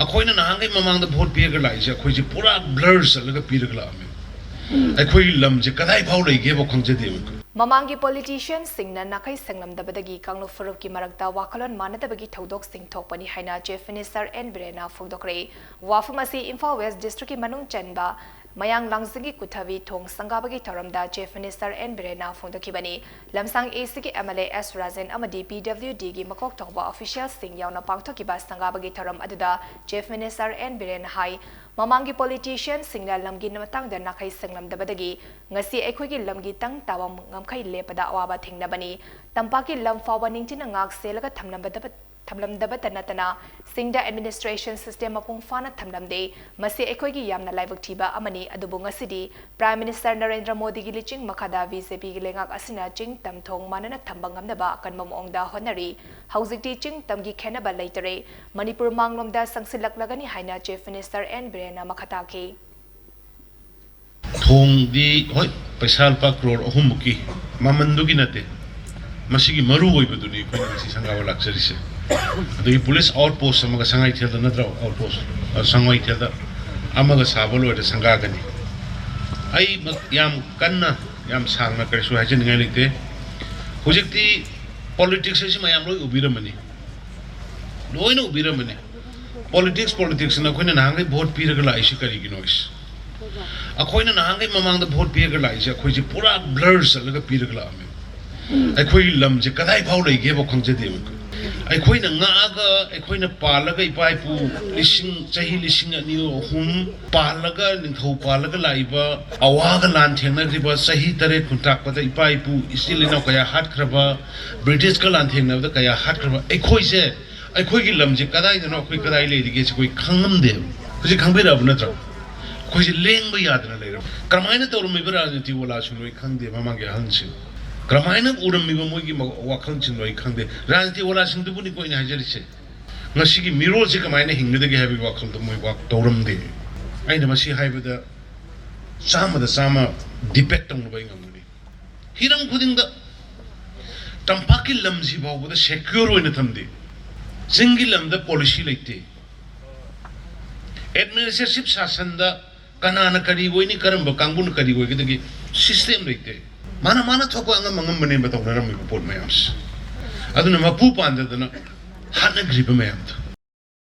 अखोइना नांगे ममांग द भोट पियगर लाइसे अखोइजे पूरा ब्लर चलगा पिरगला आमे अखोइ लमजे कदाइ फाउ लैगे बो खंगजदे Mamang ki politician singna nakhei shenglam-dabadagi kanglup phurup ki marakta wakhallon manadabagi thoudok sing thokkhibani haina Chief Minister N Biren na phongdorakli wafam asi Imphal West District ki manung chenba mayang langzingi kuthavi thong sangabagi thoramda Chief Minister N Biren na phongdorakibani lamsang AC ki MLA S Rajan amadi PWD gi makok thongba official sing yauna pangthokiba sangabagi thoram aduda Chief Minister N Biren hai Mamang ki politician singna lamgi namatang da nakhei shenglam-dabadagi ngasi aikhoi ki lamgi tang tawam ngamkhai lepada awaba thingnabani tampaki lam fawa ningchina ngak selaga thamlamdaba tanatana singda administration system apung fana thamlamde masi aikhoi gi yamna laibak thiba amani adubu ngasidi Prime Minister Narendra Modi gi liching makhada BJP gi lengak asina ching tamthong manana thamba ngamnaba kanma mongda honari haujikti ching tamgi khenaba leitere Manipur manglomda sangsilaklagani haina Chief Minister N Biren makhata ki thong di hoi paisa pa crore ahumuki mamandugi nate masigi maru oibaduni khoi si sangawa laksari se the police outpost amaga sangai thelda natra outpost sangai thelda amaga sabalo ede sangagani ai yam kanna yam sangna karisu hajen ngai likte hojikti politics se mayam loi ubiramani loina ubiramani politics na khoina nangai vote piraga lai si kari gi noise अखोइना नांगे ममांग द भोट पियगर लाइसे अखोइजे पूरा blur चलगा पिरगला आमे अखोइ लमजे कदाइ फाउ लैगे बो खंगजदे अखोइना ngaga अखोइना पालगा इपाइपु लिसिंग चाहि लिसिंग अनि हुम पालगा निथौ पालगा लाइबा अवागा लान थेंगनाग्रिबा चाहि तरे खुंताकपदा इपाइपु इसिलिना कया हाटख्रबा ब्रिटिश का लान थेंगनाबदा कया हाटख्रबा अखोइसे अखोइगी लमजे कदाइ दनो अखोइ कदाइ लैदिगे कोइ खंगमदे हुजि खंबेराब नत्र कोई लेंग भी याद न ले रहा क्रमाइना तो उर्मी राजनीति वाला सुनोई खंगदे मामांगे हंसी क्रमाइना उर्मी मोगी वाखल चिन्नोई खंगदे राजनीति वाला सिंधुपुनी कोई नहीं हजरी से नसी की मिरोल से क्रमाइना हिंगदे के हैवी वाखल तो मोई वाक तोरम दे आई नमसी हाई बदा सामा डिपेक्ट होने बाई गंगनी हिरम खुदिंग दा तंपाकी लम्जी बाव बदा सेक्योर होने थमदे सिंगी लम्दा पॉलिसी लेते एडमिनिस्ट्रेटिव शासन दा कनाना करी कोई नहीं करम कांगुन करी कोई कि सिस्टम लेते माना थोको अंगम अंगम बने बताओ नरम पोट में आम्स अदुना मपू पांददना हाना ग्रिप में आम्थ